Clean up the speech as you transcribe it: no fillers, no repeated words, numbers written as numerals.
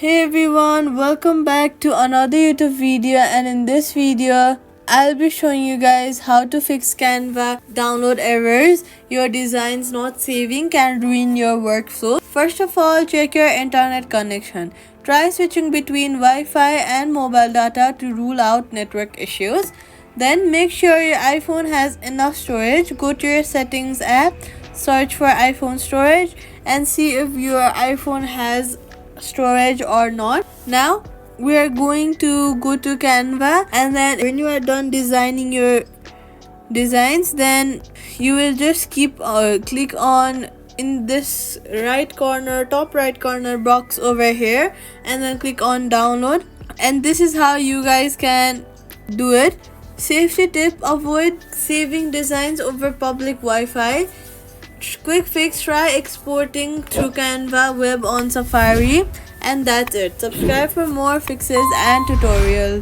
Hey everyone, welcome back to another YouTube video, and in this video I'll be showing you guys how to fix Canva download errors. Your designs not saving can ruin your workflow. First of all, check your internet connection. Try switching between Wi-Fi and mobile data to rule out network issues. Then make sure your iPhone has enough storage. Go to your settings app, search for iPhone storage and see if your iPhone has storage or not. Now we are going to go to Canva, and then when you are done designing your designs, then you will just click on in this top right corner box over here, and then click on download. And this is how you guys can do it. Safety tip: avoid saving designs over public Wi-Fi. Quick fix: try exporting through Canva web on Safari. And that's it. Subscribe for more fixes and tutorials.